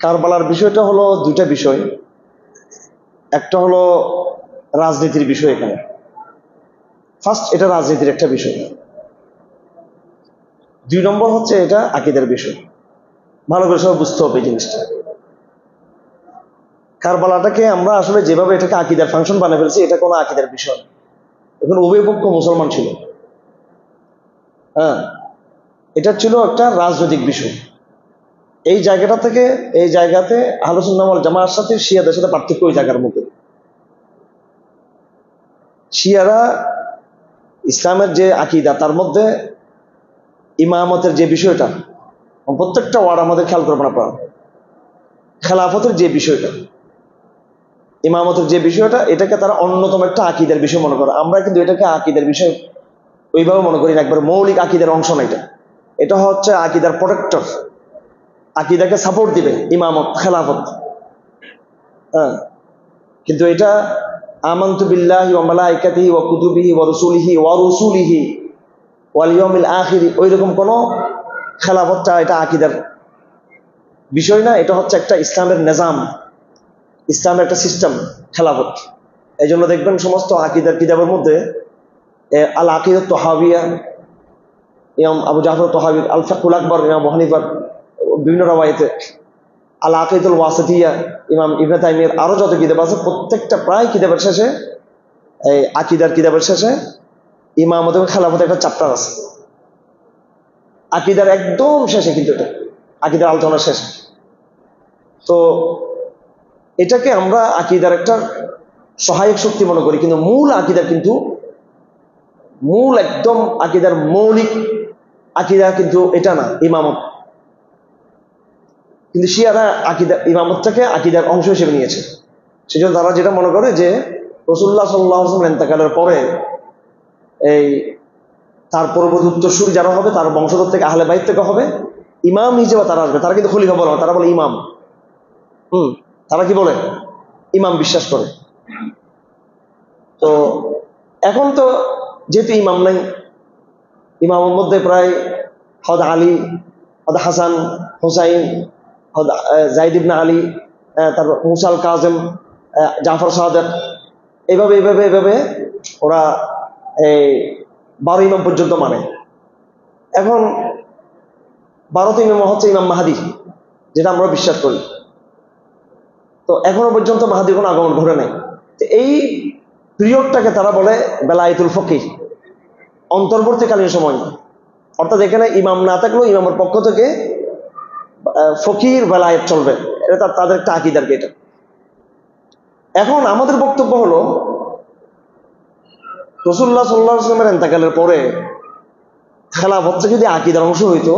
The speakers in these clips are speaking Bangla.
কারবালার বিষয়টা হলো দুইটা বিষয়। একটা হলো রাজনীতির বিষয়। এখানে ফার্স্ট এটা রাজনীতির একটা বিষয়, 2 নম্বর হচ্ছে এটা আকীদার বিষয়। ভালো করে সব বুঝতে হবে এই জিনিসটা। কারবালাটাকে আমরা আসলে যেভাবে এটাকে আকীদার ফাংশন বানিয়ে ফেলছি, এটা কোনো আকীদার বিষয় না। এখন উভয় পক্ষ মুসলমান ছিল। হ্যাঁ, এটা ছিল একটা রাজনৈতিক বিষয়। এই জায়গাটা থেকে এই জায়গাতে আহলে সুন্নাহ ওয়াল জামাআর সাথে শিয়াদের সাথে পার্থক্য ওই জায়গার মধ্যে। শিয়ারা ইসলামের যে আকীদা, তার মধ্যে ইমামতের যে বিষয়টা, প্রত্যেকটা ওয়ার্ড আমাদের খেয়াল করবেন আপনারা। খেলাফতের যে বিষয়টা, ইমামতের যে বিষয়টা, এটাকে তারা অন্যতম একটা আকীদার বিষয় মনে করে। আমরা কিন্তু এটাকে আকীদার বিষয় ওইভাবে মনে করি না, একবার মৌলিক আকীদার অংশ না। এটা হচ্ছে আকীদার প্রোটেক্টর, আকীদাকে সাপোর্ট দিবে ইমামত, খেলাফত। হ্যাঁ, কিন্তু এটা আমানতু বিল্লাহি ওয়া মালাইকাতিহি ওয়া কুতুবিহি ওয়া রুসুলিহি ওয়াল ইয়াউমিল আখির, ওইরকম কোন খেলাফতটা এটা আকীদার বিষয় না। এটা হচ্ছে একটা ইসলামের নিজাম, ইসলামের একটা সিস্টেম খেলাফত। এই জন্য দেখবেন সমস্ত আকীদার কিতাবের মধ্যে আল আকিদাত তাহাবিয়া, ইমাম আবু জাফর তাহাবী, আল ফিকহুল আকবর ইমাম আবু হানিফার বিভিন্ন রাওয়ায়াতে, আল আকিদাতুল ওয়াসিতিয়া ইমাম ইবনে তাইমিয়ার, আরো যত কিতাব আছে প্রত্যেকটা প্রায় কিতাবের শেষে, এই আকীদার কিতাবের শেষে ইমামত এবং খেলাফতের একটা চ্যাপ্টার আছে। আকীদার একদম শেষে, কিন্তু এটা আকীদার আলোচনার শেষে। তো এটাকে আমরা আকীদার একটা সহায়ক শক্তি মনে করি, কিন্তু মূল আকীদার কিন্তু মূল একদম আকীদার মৌলিক আকীদা কিন্তু এটা না, ইমামত। কিন্তু শিয়ারা আকীদা ইমামতটাকে আকীদার অংশ হিসেবে নিয়েছে। সেজন্য তারা যেটা মনে করে যে রাসূলুল্লাহ সাল্লাল্লাহু আলাইহি ওয়াসাল্লাম ইন্তেকালের পরে এই তার পরবর্তী উত্তরসূরি যারা হবে, তার বংশধর থেকে, আহলে বাইত থেকে হবে, ইমাম হিসেবে তারা আসবে। তারা কিন্তু খলিফা বলে না, তারা বলে ইমাম। তারা কি বলে? ইমাম বিশ্বাস করে। তো এখন তো যেহেতু ইমাম নাই, ইমামের মধ্যে প্রায় হদ আলী, হদ হাসান, হুসাইন, হদ যায়েদ ইবনে আলী, তারপর মুসাল কাজেম, জাফর সাদেক, এইভাবে এইভাবে এইভাবে ওরা এই 12 ইমাম পর্যন্ত মানে। এখন 12টি ইমাম হচ্ছে ইমাম মাহাদি, যেটা আমরা বিশ্বাস করি। তো এখনো পর্যন্ত মাহাদির কোনো আগমন ঘটে নাই। এই পিরিয়ডটাকে তারা বলে বেলায়েতুল ফকিহ, অন্তর্বর্তীকালীন সময়। অর্থাৎ এখানে ইমাম না থাকলেও ইমামের পক্ষ থেকে ফকির বেলায়েত চলবে, এটা তাদের একটা আকীদার। এটা এখন আমাদের বক্তব্য হলো, রাসূলুল্লাহ সাল্লাল্লাহু আলাইহি ওয়াসাল্লামের ইন্তেকালের পরে খেলাফতটা যদি আকীদার অংশ হইতো,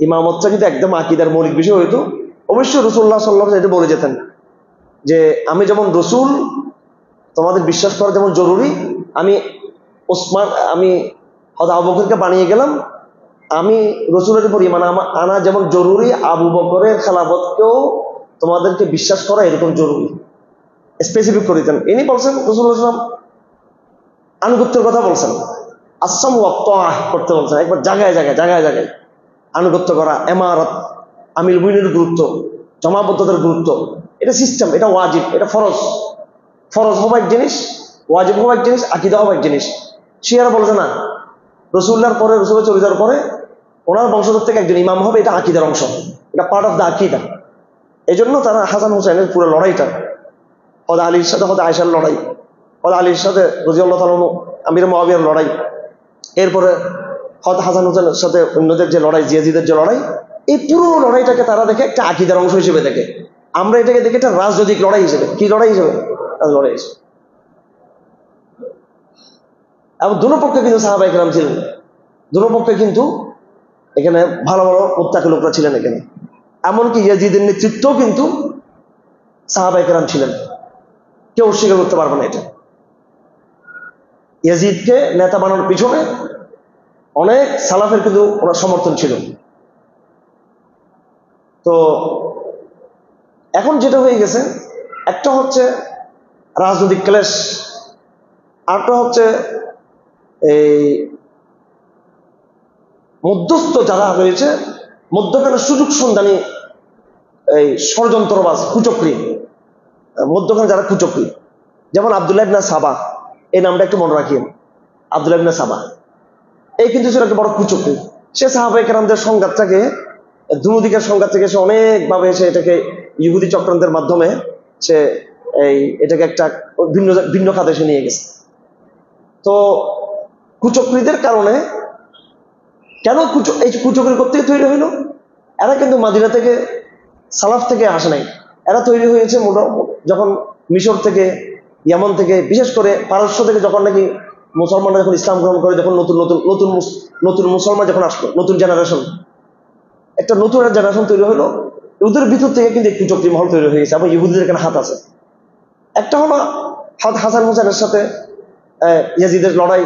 ইমামতটা যদি একদম আকীদার মৌলিক বিষয় হইতো, অবশ্যই রাসূলুল্লাহ সাল্লাল্লাহু আলাইহি ওয়াসাল্লাম এটা বলে যেতেন যে আমি যেমন রসুল, তোমাদের বিশ্বাস করা যেমন জরুরি, আমি হযরত আবু বকরকে বানিয়ে গেলাম, আমি রসুলের উপর ঈমান আনা যেমন জরুরি, আবু বকরের খেলাফতকেও তোমাদেরকে বিশ্বাস করা এরকম জরুরি, স্পেসিফিক করে দিতেন। ইনি বলছেন, রাসূলুল্লাহ সাল্লাল্লাহু আলাইহি ওয়াসাল্লাম আনুগত্যের কথা বলছেন, আসসাম ওয়া তাআহ করতে বলছেন। একবার জায়গায় জায়গায় জায়গায় জায়গায় আনুগত্য করা, ইমারত, আমিল মুমিনের গুরুত্ব, জমাবদ্ধতার গুরুত্ব, এটা সিস্টেম, এটা ওয়াজিব, এটা ফরজ। ফরজ হওয়া এক জিনিস, ওয়াজিব হওয়া এক জিনিস, আকীদা হওয়া এক জিনিস। শিয়ারা বলছে না, রাসূলুল্লাহর পরে, রাসূলের চলে যাওয়ার পরে ওনার বংশধর থেকে একজন ইমাম হবে, এটা আকীদার অংশ, এটা পার্ট অফ দ্য আকীদা। এই জন্য তারা হাসান হুসাইনের পুরো লড়াইটা, হযরত আলীর সাথে হযরত আয়েশার লড়াই, হযরত আলীর সাথে রাদিয়াল্লাহু তাআলা আনহু আমির মুআবিয়ার লড়াই, এরপরে হযরত হাসান হুসাইনের সাথে অন্যদের যে লড়াই, ইয়াজিদের যে লড়াই, এই পুরো লড়াইটাকে তারা দেখে একটা আকীদার অংশ হিসেবে দেখে। আমরা এটাকে দেখি একটা রাজনৈতিক লড়াই হিসেবে। কি লড়াই হিসেবে? লড়াই হিসেবে। এবং দুনো পক্ষে কিন্তু সাহাবায়ে কেরাম ছিলেন, দুনো পক্ষে কিন্তু এখানে ভালো ভালো মুত্তাকি লোকরা ছিলেন এখানে। এমনকি ইয়াজিদের নেতৃত্বও কিন্তু সাহাবায়ে কেরাম ছিলেন, কেউ অস্বীকার করতে পারবে না এটা। ইয়াজিদকে নেতা বানানোর পিছনে অনেক সালাফের কিন্তু ওনার সমর্থন ছিল। তো এখন যেটা হয়ে গেছে, একটা হচ্ছে রাজনৈতিক ক্লেশ, আরেকটা হচ্ছে এই মধ্যস্থ যারা রয়েছে, মধ্যখানে সুযোগ সন্ধানী এই ষড়যন্ত্রবাজ, কুচক্রী, মধ্যখানে যারা কুচক্রী, যেমন আব্দুল্লাহ ইবনে সাবা, এই নামটা একটু মনে রাখিয়েন। আব্দুল্লাহ ইবনে সাবা এই কিন্তু ছিল একটা বড় কুচক্রী। সে সাহাবায়ে কেরামদের সংঘাতটাকে, দুদিকের সংঘাত থেকে সে অনেকভাবে সে এটাকে ইহুদি চক্রান্তের মাধ্যমে সে এটাকে একটা ভিন্ন ভিন্ন খাতে সে নিয়ে গেছে। তো কুচক্রীদের কারণে কেন এই কুচক্রী করতে তৈরি হইল? এরা কিন্তু মাদিনা থেকে, সালাফ থেকে আসে নাই। এরা তৈরি হয়েছে যখন মিশর থেকে, ইয়ামান থেকে, বিশেষ করে পারস্য থেকে যখন নাকি মুসলমানরা যখন ইসলাম গ্রহণ করে, যখন নতুন নতুন নতুন নতুন মুসলমান যখন আসলো, নতুন জেনারেশন, একটা নতুন জেনারেশন তৈরি হলো, ওদের ভিতর থেকে কিন্তু একটু কুচক্রী মহল তৈরি হয়ে গেছে এবং ইহুদিদের এখানে হাত আছে। একটা হলো হাসান হোসেনের সাথে ইয়াজিদের লড়াই,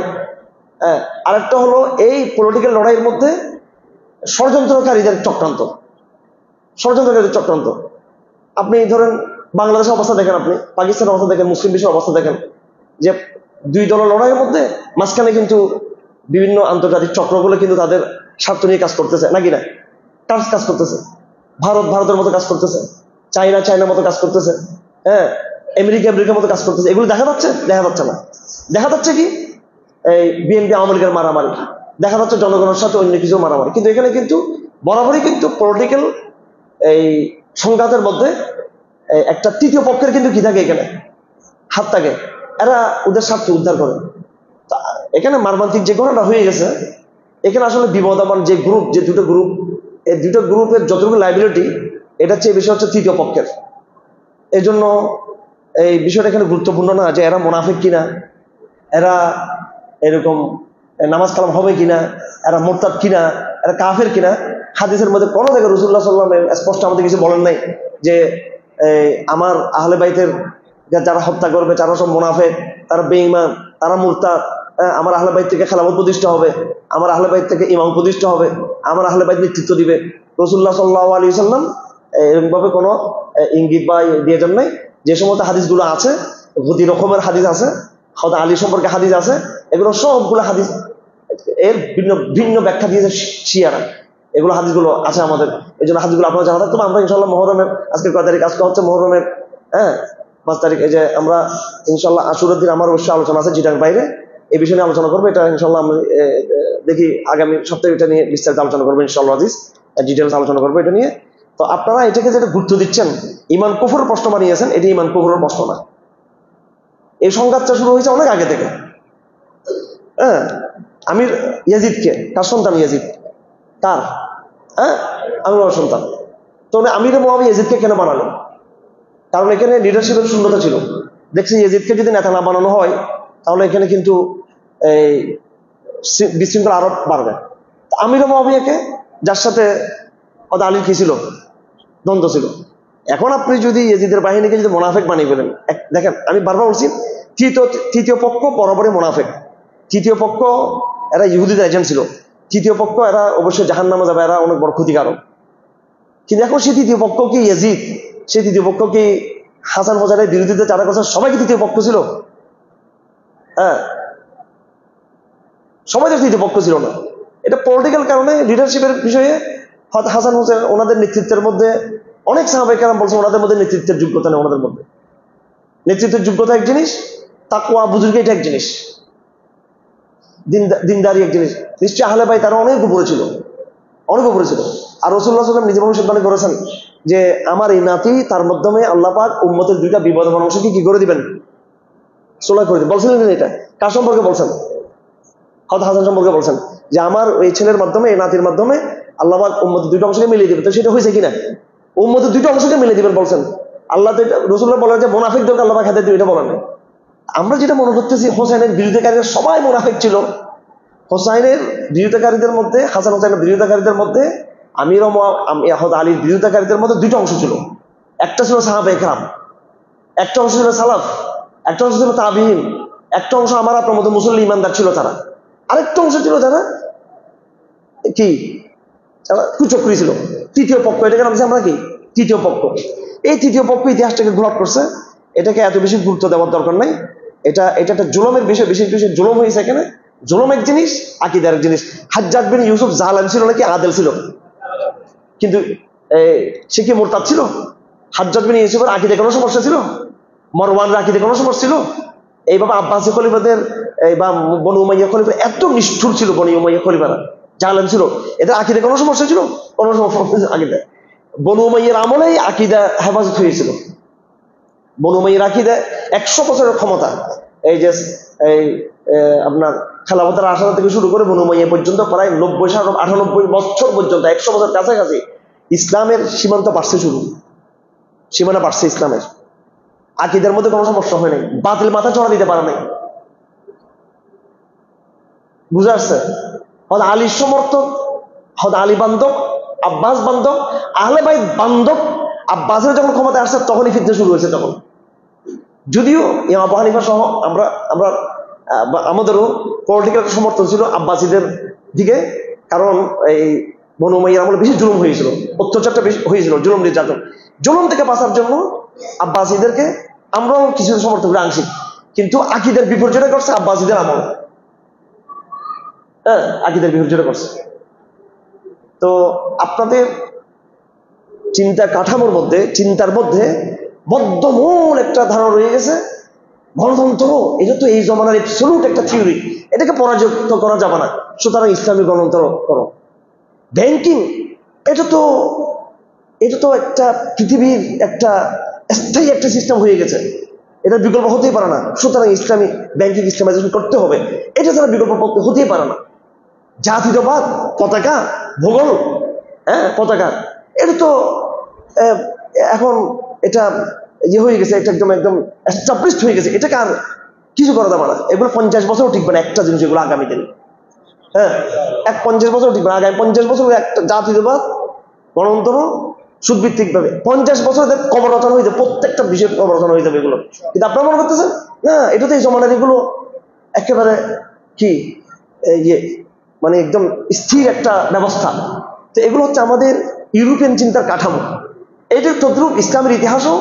আরেকটা হলো এই পলিটিক্যাল লড়াইয়ের মধ্যে ষড়যন্ত্রকারীদের চক্রান্ত, ষড়যন্ত্রকারীদের চক্রান্ত। আপনি ধরেন বাংলাদেশের অবস্থা দেখেন, আপনি পাকিস্তানের অবস্থা দেখেন, মুসলিম বিশ্বের অবস্থা দেখেন, যে দুই দলের লড়াইয়ের মধ্যে মাঝখানে কিন্তু বিভিন্ন আন্তর্জাতিক চক্রগুলো কিন্তু তাদের স্বার্থ নিয়ে কাজ করতেছে, নাকি না? কাজ করতেছে। ভারতের মতো কাজ করতেছে, চায়নার মতো কাজ করতেছে, আমেরিকার মতো কাজ করতেছে। এগুলো দেখা যাচ্ছে? দেখা যাচ্ছে না। দেখা যাচ্ছে কি এই বিএনপি আওয়ামী লীগের মারামারি, দেখা যাচ্ছে জনগণের সাথে অন্য কিছু মারামারি। কিন্তু এখানে কিন্তু বরাবরই কিন্তু পলিটিক্যাল এই সংঘাতের মধ্যে একটা তৃতীয় পক্ষের কিন্তু কি থাকে, এখানে হাত থাকে। এরা ওদের স্বার্থ উদ্ধার করে। এখানে মারমান্তিক যে ঘটনাটা হয়ে গেছে, এখানে আসলে বিপদমান যে গ্রুপ, যে দুটো গ্রুপ, এই দুটো গ্রুপের যতটুকু লাইবিলিটি, এটা হচ্ছে এই বিষয় হচ্ছে তৃতীয় পক্ষের। এই জন্য এই বিষয়টা এখানে গুরুত্বপূর্ণ না যে এরা মুনাফিক কিনা, এরা এরকম নামাজ কালাম হবে কিনা, এরা মুরতাদ কিনা, এরা কাফের কিনা। হাদিসের মধ্যে কোনো জায়গায় রাসূলুল্লাহ সাল্লাল্লাহু আলাইহি ওয়াসাল্লাম স্পষ্ট আমাদের কিছু বলেন নাই যে আমার আহলে বাইতের যারা হত্যা করবে তারা সব মুনাফিক, তারা বেঈমান, তারা মুরতাদ, আমার আহলে বাইত থেকে খেলাফত প্রতিষ্ঠা হবে, আমার আহলে বাইত থেকে ইমাম প্রতিষ্ঠা হবে, আমার আহলে বাইত নেতৃত্ব দিবে। রাসূলুল্লাহ সাল্লাল্লাহু আলাইহি ওয়াসাল্লাম এরকম ভাবে কোনো ইঙ্গিত বা দিয়ে যান নাই। যে সমস্ত হাদিসগুলো আছে, গতি রকমের হাদিস আছে, হযরত আলী সম্পর্কে হাদিস আছে, এগুলো সবগুলো হাদিস এর ভিন্ন ভিন্ন ব্যাখ্যা দিয়েছে শিয়ারা। এগুলো হাদিসগুলো আছে আমাদের, এই জন্য হাদিসগুলো আপনারা জানা থাকতে আমরা ইনশাল্লাহ মহরমের, আজকে কয় তারিখ? আজকে হচ্ছে মহরমের 5 তারিখ। এই যে আমরা ইনশাল্লাহ আশুরার দিন আমার অবশ্যই আলোচনা আছে যেটার বাইরে, এই বিষয় নিয়ে আলোচনা করবো। এটা ইনশাল্লাহ আমি দেখি আগামী সপ্তাহে এটা নিয়ে বিস্তারিত আলোচনা করবো ইনশাল্লাহ, হাদিস ডিটেলস আলোচনা করবো এটা নিয়ে। তো আপনারা এটাকে যেটা গুরুত্ব দিচ্ছেন, ইমান কুফরের প্রশ্ন বানিয়েছেন, এটি ইমান কুফরের প্রশ্ন না। এই সংঘাতটা শুরু হয়েছে অনেক আগে থেকে। আমির ইয়াজিদকে, কার সন্তান ইয়াজিদ? কার? আমির সন্তান। তো আমির মুআবিয়া ইয়াজিদকে কেন বানালো? কারণ এখানে লিডারশিপের শূন্যতা ছিল। দেখছি ইয়াজিদকে যদি নেতা না বানানো হয় তাহলে এখানে কিন্তু এই বিশৃঙ্খলা আরো বাড়বে। আমির মুআবিয়াকে, যার সাথে আলীর কি ছিল? দ্বন্দ্ব ছিল। এখন আপনি যদি ইয়াজিদের বাহিনীকে যদি মুনাফিক বানিয়ে ফেলেন, দেখেন আমি বারবার বলছি, তৃতীয় পক্ষ বরাবরই মুনাফিক। তৃতীয় পক্ষ এরা ইহুদিদের এজেন্ট ছিল। তৃতীয় পক্ষ এরা অবশ্যই জাহান্নামে যাবে, এরা অনেক বড় ক্ষতিকারক। কিন্তু এখন সেই তৃতীয় পক্ষ কি ইয়াজিদ, সেই তৃতীয় পক্ষ কি হাসান হোসেনের বিরোধীদের যারা করছে সবাই কি তৃতীয় পক্ষ ছিল? সবাই তো তৃতীয় পক্ষ ছিল না। এটা পলিটিক্যাল কারণে, লিডারশিপের বিষয়ে হাসান হোসেন ওনাদের নেতৃত্বের মধ্যে অনেক সাহাবায়ে কেরাম বলছে ওনাদের মধ্যে নেতৃত্বের যোগ্যতা নেই। ওনাদের মধ্যে নেতৃত্বের যোগ্যতা এক জিনিস, তাকওয়া বুজুর্গি এটা এক জিনিস, দিনদারি এক জিনিস। নিশ্চয়ই আহলে বাইত তারা অনেক উপরে ছিল, অনেক উপরে ছিল। আর রাসূলুল্লাহ সাল্লাল্লাহু আলাইহি ওয়াসাল্লাম নিজে ভবিষ্যৎবাণী করেছেন যে আমার এই নাতি, তার মাধ্যমে আল্লাহ পাক উম্মতের দুইটা বিপদমান অংশকে কি করে দিবেন? সোলা করে দিবেন। বলছিলেন এটা কার সম্পর্কে বলছেন? হযরত হাসান সম্পর্কে বলছেন যে আমার এই ছেলের মাধ্যমে, এই নাতির মাধ্যমে আল্লাহ পাক উম্মতের দুইটা অংশকে মিলিয়ে দিবেন। তো সেটা হয়েছে কিনা? উম্মতের দুইটা অংশকে মিলিয়ে দিবেন বলছেন। আল্লাহ তো রাসূলুল্লাহ বলেন যে মুনাফিকদেরকে আল্লাহ পাক হেদায়েত দিবেন, এটা বলেন না। আমরা যেটা মনে করতেছি হোসেনের বিরোধিতাকারীরা সবাই মুনাফিক ছিল। হোসাইনের বিরোধিতাকারীদের মধ্যে, হাসান হোসেনের বিরোধিতাকারীদের মধ্যে, আমির হযরত আলীর বিরোধিতাকারীদের মধ্যে দুইটা অংশ ছিল। একটা ছিল সাহাবায়ে কেরাম, একটা অংশ ছিল সালাফ, একটা অংশ ছিল তাবিঈন, একটা অংশ আমার আপনার মতো মুসলিম ইমানদার ছিল তারা, আরেকটা অংশ ছিল যারা কি কুচক্রী ছিল, তৃতীয় পক্ষ। এটাকে নাম আমরা কি? তৃতীয় পক্ষ। এই তৃতীয় পক্ষ ইতিহাসটাকে ঘোলাট করছে। এটাকে এত বেশি গুরুত্ব দেওয়ার দরকার নাই। এটা একটা জুলুমের বিষয়, বিশেষ বিষয় জুলুম হয়েছে এখানে। জুলুম এক জিনিস, আকীদা এক জিনিস। হাজ্জাজ বিন ইউসুফ জালেম ছিল নাকি আদেল ছিল? কিন্তু সে কি মোরতাদ ছিল? হাজ্জাজ বিন ইউসুফের আকীদায় কোনো সমস্যা ছিল? মারওয়ানের আকীদায় কোনো সমস্যা ছিল? এইভাবে আব্বাসী খলিফাদের বা বনু উমাইয়া খলিফা এত নিষ্ঠুর ছিল, বনু উমাইয়া খলিফারা জালেম ছিল, এদের আকীদায় কোনো সমস্যা ছিল? কোনো সমস্যা আকীদায়। বনু উমাইয়ার আমলেই আকীদা হেফাজত হয়েছিল। বনু উমাইয়ার আকীদা 100 বছরের ক্ষমতা, এই যে আপনার খেলাফতের আশারা থেকে শুরু করে বনু উমাইয়া পর্যন্ত প্রায় 90-98 বছর পর্যন্ত 100 বছর কাছাকাছি ইসলামের সীমান্ত বাড়ছে, শুরু সীমানা বাড়ছে ইসলামের। আকীদার মধ্যে কোনো সমস্যা হয় নাই, বাতিল মাথা চড়া দিতে পারে নাই। বুঝা আসছে? হয়তো আলীর সমর্থক, হয়তো আলী বান্ধব, আব্বাস বান্ধব, আহলে বাইত বান্ধব। আব্বাসের যখন ক্ষমতা আসছে তখনই ফিতনা শুরু হয়েছে। তখন যদিও আবু হানিফা সহ আমরা আমাদেরও পলিটিক্যাল সমর্থন ছিল আব্বাসীদের দিকে, কারণ এই বনু উমাইয়ার আমলে বেশি জুলুম হয়েছিল, অত্যাচারটা বেশি হয়েছিল, জুলুম নির্যাতন। জুলুম থেকে বাঁচার জন্য আব্বাসীদেরকে আমরাও কিছু সমর্থন করি আংশিক, কিন্তু আকীদার বিপর্যয় করছে আব্বাসীদের আমল। হ্যাঁ, আকীদার বিপর্যয় করছে। তো আপনাদের চিন্তা কাঠামোর মধ্যে, চিন্তার মধ্যে বদ্ধমূল একটা ধারণা রয়ে গেছে, গণতন্ত্র এটা তো এই জমানার অ্যাবসলিউট একটা থিওরি, এটাকে পরাজিত করা যাবে না, সুতরাং ইসলামী গণতন্ত্র করো। ব্যাংকিং এটা তো একটা পৃথিবীর একটা স্থায়ী একটা সিস্টেম হয়ে গেছে, এটা বিকল্প হতেই পারে না, সুতরাং ইসলামী ব্যাংকিং ইসলামাইজেশন করতে হবে, এটা ছাড়া বিকল্প হতেই পারে না। জাতীয়তাবাদ, পতাকা, ভূগোল, হ্যাঁ পতাকা, এটা তো এখন এটা হয়ে গেছে, এটা একদম এস্টাবলিশড হয়ে গেছে, এটাকে আর কিছু করা যাবে না। এগুলো 50 বছরও টিকবে না একটা জিনিস, এগুলো আগামী দিনে, হ্যাঁ 50 বছরও টিকবে না। আগামী 50 বছর একটা জাতীয়তাবাদ গণতন্ত্র সুদভিত্তিক ভাবে 50 বছর কবর রচনা হয়ে যাবে, প্রত্যেকটা বিষয়ের কবর রচনা হয়ে যাবে এগুলো। কিন্তু আপনারা মনে করতেছেন না, এটা তো এই জমানার এগুলো একেবারে কি মানে একদম স্থির একটা ব্যবস্থা। তো এগুলো হচ্ছে আমাদের ইউরোপিয়ান চিন্তার কাঠামো। এটা তদ্রুপ ইসলামের ইতিহাসও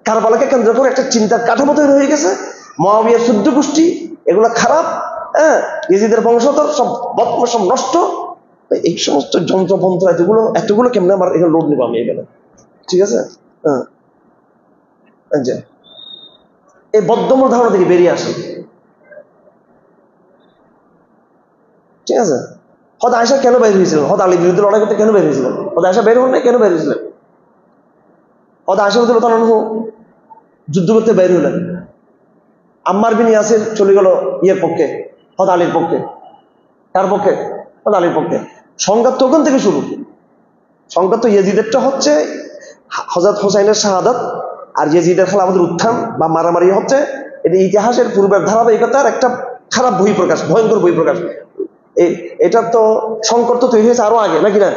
কারবালাকে কেন্দ্র করে একটা চিন্তার কাঠামো তৈরি হয়ে গেছে। মুআবিয়ার 14 গোষ্ঠী এগুলো খারাপ, হ্যাঁ ইয়েজিদের বংশধর সব বদমাশ, সব নষ্ট। এই সমস্ত যন্ত্রপন্ত্র এতগুলো কেমনে আমার এখানে লোড নেবো আমি এখানে, ঠিক আছে? হ্যাঁ, এই বদ্ধমূল ধারণা থেকে বেরিয়ে আসে, ঠিক আছে? হয়তো আয়েশা কেন বের হয়েছিলেন? হয়তো আলীর বিরুদ্ধে লড়াই করতে কেন বের হয়েছিলেন? হয়তো আয়েশা বের হন নাই, কেন বের হয়েছিলেন? হয়তো আয়েশা রাদিয়াল্লাহু যুদ্ধ করতে বের হলেন, আম্মার বিন ইয়াসির চলে গেল ইয়ের পক্ষে, হয়তো আলীর পক্ষে। কার পক্ষে? হয়তো আলীর পক্ষে। সংঘাত তো ওখান থেকে শুরু। সংঘাত তো ইয়েজিদেরটা হচ্ছে হযরত হোসাইনের শাহাদাত, আর ইয়েজিদের খেলাফতের উত্থান বা মারামারি হচ্ছে এটা ইতিহাসের পূর্বের ধারাবাহিকতার একটা খারাপ বহিঃপ্রকাশ, ভয়ঙ্কর বহিঃপ্রকাশ। এটা তো সংকট তো তৈরি হয়েছে আরো আগে, নাকি না?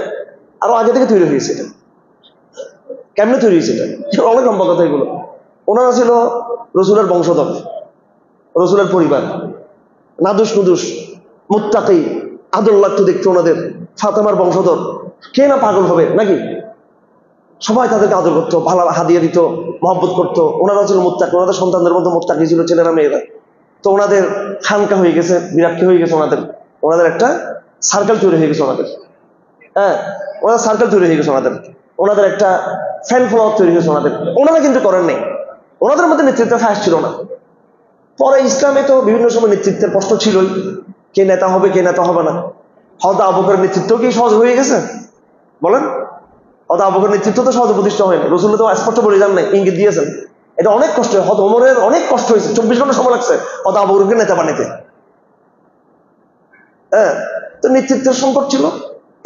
আরো আগে থেকে তৈরি হয়েছে। এটা কেমনে তৈরি হয়েছে? এটা অনেক লম্বা কথা এগুলো। ওনারা ছিল রসুলের বংশধর, রসুলের পরিবার, নাদুস নুদুস, মুত্তাকি, আদর লাগতো দেখতো ওনাদের। ফাতেমার বংশধর, কে না পাগল হবে নাকি? সবাই তাদেরকে আদর করতো, ভালো হাদিয়া দিত, মহব্বত করতো। ওনারা ছিল মুত্তাকি, ওনাদের সন্তানদের মধ্যে মুত্তাকি ছিল, ছেলেরা মেয়েরা। তো ওনাদের খানকা হয়ে গেছে, বিরাট হয়ে গেছে ওনাদের একটা সার্কেল তৈরি হয়ে গেছে ওনাদের। হ্যাঁ, ওনাদের সার্কেল তৈরি হয়ে গেছে ওনাদের একটা ফ্যান ফলোয়ার তৈরি হয়েছে ওনাদের। ওনারা কিন্তু করেন নাই, ওনাদের মধ্যে নেতৃত্বের ফাঁস ছিল না। পরে ইসলামে তো বিভিন্ন সময় নেতৃত্বের প্রশ্ন ছিলই, কে নেতা হবে কে নেতা হবে না। হযরত আবু বকরের নেতৃত্ব কি সহজ হয়ে গেছে? বলেন, হযরত আবু বকরের নেতৃত্ব তো সহজে প্রতিষ্ঠা হয়নি। রাসূল তো স্পষ্ট বলে যান নাই, ইঙ্গিত দিয়েছেন। এটা অনেক কষ্ট হয়। হযরত ওমরের অনেক কষ্ট হয়েছে, 24 ঘন্টা সময় লাগছে হযরত আবু বকরকে নেতা বানাইতে। হ্যাঁ, তো নেতৃত্বের সংকট ছিল।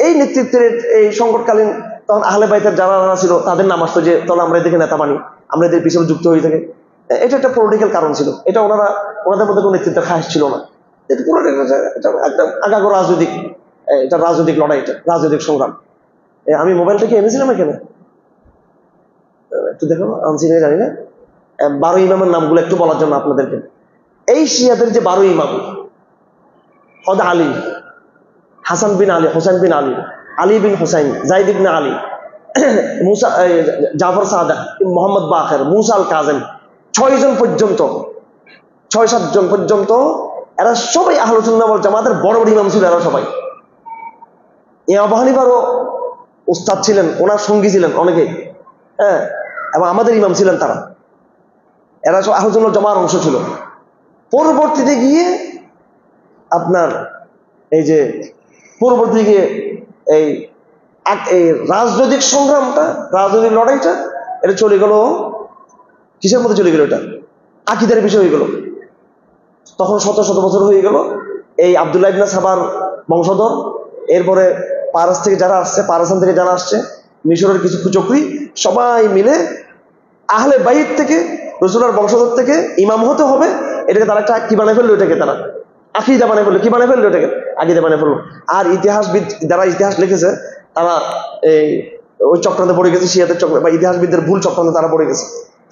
এই নেতৃত্বের এই সংকটকালীন তখন আহলে বাইতের যারা ছিল তাদের নাম আসতো যে তাহলে আমরা এদেরকে নেতা বানি, আমরা এদের পিছনে যুক্ত হয়ে থাকে। এটা একটা পলিটিক্যাল কারণ ছিল। এটা ওনাদের মধ্যে কোনো নেতৃত্বের খাস ছিল না। এটা পুরো একদম আগাগো রাজনৈতিক, এটা রাজনৈতিক লড়াই, এটা রাজনৈতিক সংগ্রাম। আমি মোবাইলটাকে এনেছিলাম এখানে, একটু দেখো, আনছি না জানি না। 12 ইমামের নামগুলো একটু বলার জন্য আপনাদেরকে। এই শিয়াদের যে 12 ইমাম, হযরত আলী, হাসান বিন আলী, হোসেন বিন আলী, আলী বিন হোসাইন, জাইদ ইবনে আলী, মুসা, জাফর সাদেক, মোহাম্মদ বাকের, মুসা আল কাজেম, 6 জন পর্যন্ত, 6-7 জন পর্যন্ত এরা সবাই আহলে সুন্নাহ ওয়াল জামাতের বড় বড় ইমাম ছিল। এরা সবাই আবু হানিফারও উস্তাদ ছিলেন, ওনার সঙ্গী ছিলেন অনেকে, হ্যাঁ, এবং আমাদের ইমাম ছিলেন তারা, এরা সব আহলে সুন্নাত জামার অংশ ছিল। পরবর্তীতে গিয়ে আপনার এই যে পরবর্তীতে গিয়ে এই রাজনৈতিক সংগ্রামটা, রাজনৈতিক লড়াইটা, এটা চলে গেল কিসের মধ্যে চলে গেল? এটা আকীদার বিষয় হয়ে গেল। তখন শত শত বছর হয়ে গেল। এই আব্দুল্লাহ ইবনে সাবার বংশধর, এরপরে পারস থেকে যারা আসছে, পারস্যান থেকে যারা আসছে, মিশরের কিছু কুচক্রী, সবাই মিলে আহলে বাইত থেকে, রাসূলের বংশধর থেকে ইমাম হতে হবে, এটাকে তারা একটা কি বানায় ফেললো? এটাকে তারা আকীদা বানায় ফেললো। কি বানায় ফেললো? এটাকে আকীদা বানায় ফেললো। আর ইতিহাসবিদ যারা ইতিহাস লিখেছে, তারা এই ওই চক্রান্তে পড়ে গেছে, শিয়াদের চক্র বা ইতিহাসবিদদের ভুল চক্রান্তে তারা পড়ে গেছে।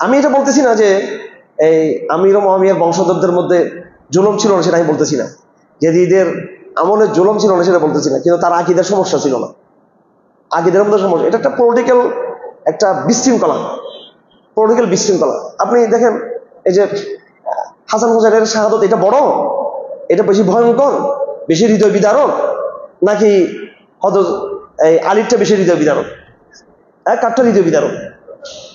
আমি এটা বলতেছি না যে এই আমির ও মুআবিয়ার বংশধরদের মধ্যে জুলুম ছিল না, সেটা আমি বলতেছি না। যেদিদের আমলে জুলুম ছিল না সেটা বলতেছি না, কিন্তু তার আকীদার সমস্যা ছিল না, আকীদার মধ্যে সমস্যা। এটা একটা পলিটিক্যাল একটা বিশৃঙ্খলা, পলিটিক্যাল বিশৃঙ্খলা। আপনি দেখেন এই যে হাসান হুসাইনের শাহাদত, এটা বড়, এটা বেশি ভয়ঙ্কর, বেশি হৃদয় বিদারক, নাকি হযরত এই আলীরটা বেশি হৃদয় বিদারক? হ্যাঁ, কারটা হৃদয় বিদারক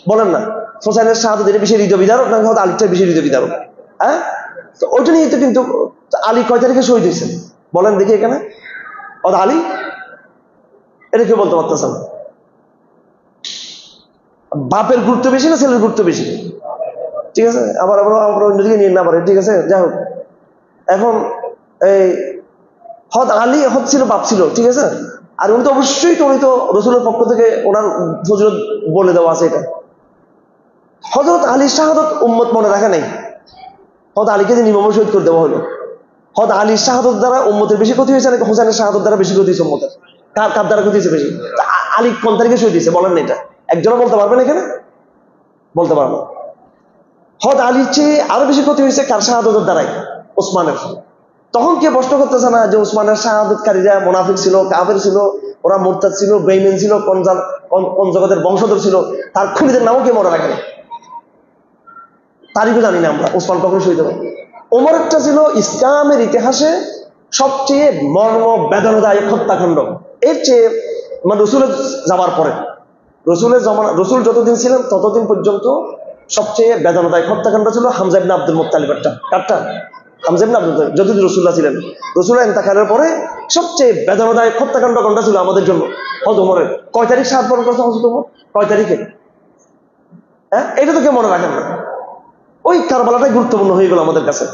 বলেন না? হোসেনের শাহাদত এটা বেশি হৃদয় বিদারক, নাকি হয়তো আলীরটা বেশি হৃদয় বিদারক? হ্যাঁ, তো ওইটা নিয়ে তো কিন্তু আলী কয় তারিখে শহীদ হয়েছেন বলেন দেখি এখানে? হয়তো আলী, এটা কেউ বলতে পারতেছেন? বাপের গুরুত্ব বেশি না ছেলের গুরুত্ব বেশি? ঠিক আছে, আবার আবার অন্যদিকে নিয়ে না পারে, ঠিক আছে, যাই হোক। এখন এই হদ আলী হদ ছিল, বাপ ছিল, ঠিক আছে, আর উনি তো অবশ্যই, উনি তো রসুলের পক্ষ থেকে ওনার ফজিলত বলে দেওয়া আছে। এটা হযরত আলী শাহাদত উম্মত মনে রাখে নাই। হদ আলীকে যে ইমাম শহীদ করে দেওয়া হলো, হদ আলীর শাহাদত দ্বারা উম্মতের বেশি ক্ষতি হয়েছে নাকি হোসেনের শাহাদত দ্বারা বেশি ক্ষতি হয়েছে উম্মতের? কার দ্বারা ক্ষতি হয়েছে বেশি? আলী কোন তারিখে শহীদ হয়েছে বলেন না? এটা একজনও বলতে পারবেন এখানে? বলতে পারবো। হদ আলীর চেয়ে আরো বেশি ক্ষতি হয়েছে কার শাহাদতের দ্বারাই? ওসমানের। তখন কে প্রশ্ন করতেছে না যে ওসমানের শাহাদতকারীরা মুনাফিক ছিল, কাফের ছিল, ওরা মুরতাদ ছিল, বেঈমান ছিল, কোন জগতের বংশধর ছিল, তার খুনিদের নামও কে মনে রাখে না? তারিখও জানি না আমরা ওসমান কখন শহীদ হবে। ওমর একটা ছিল ইসলামের ইতিহাসে সবচেয়ে মর্ম বেদনাদায়ক হত্যাকাণ্ড। এর চেয়ে মানে রসুলের যাবার পরে, রসুল যতদিন ছিলেন ততদিন পর্যন্ত সবচেয়ে বেদনাদায়ক হত্যাকাণ্ড ছিল হামজা ইবনে আব্দুল মুত্তালিবেরটা। কারটা? হামজা ইবনে আব্দুল মুত্তালিব। যতদিন রাসূলুল্লাহ ছিলেন, রাসূলের ইন্তেকালের পরে সবচেয়ে বেদনাদায়ক হত্যাকাণ্ড কোনটা ছিল আমাদের জন্য? হযরত ওমরের। কয় তারিখ শাহাদাত বরণ করেছে হযরত ওমর? কয় তারিখে? হ্যাঁ, এটা তো কেউ মনে রাখেন না। ওই কারবালাটাই গুরুত্বপূর্ণ হয়ে গেল আমাদের কাছে।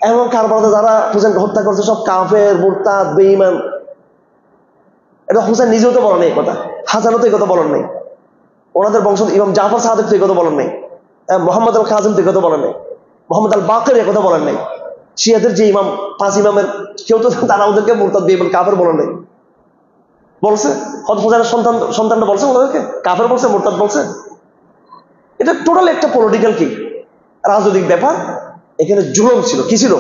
এবং কারবালাতে যারা হুসেনকে হত্যা করছে সব কাফের, মুরতাদ, বেঈমান। এটা হুসেন নিজেও তো বলেন এই কথা, হাসানও তো এই কথা বলেন নাই, ওনাদের বংশ ইমাম জাফর সাদিক তো এই কথা বলেন নাই, মোহাম্মদ আল কাজিম তো এই কথা বলেন নাই, মোহাম্মদ আল বাকের এই কথা বলেন নাই। শিয়াদের যে ইমাম, 5 ইমামের কেউ তো তারা ওদেরকে মুরতাদ, বেঈমান, কাফের বলেন নাই। বলছে হুসেনের সন্তানটা বলছে ওদেরকে কাফের বলছে, মুরতাদ বলছে। এটা টোটাল একটা পলিটিক্যাল কি রাজনৈতিক ব্যাপার। এখানে জুলুম ছিল, কি ছিল?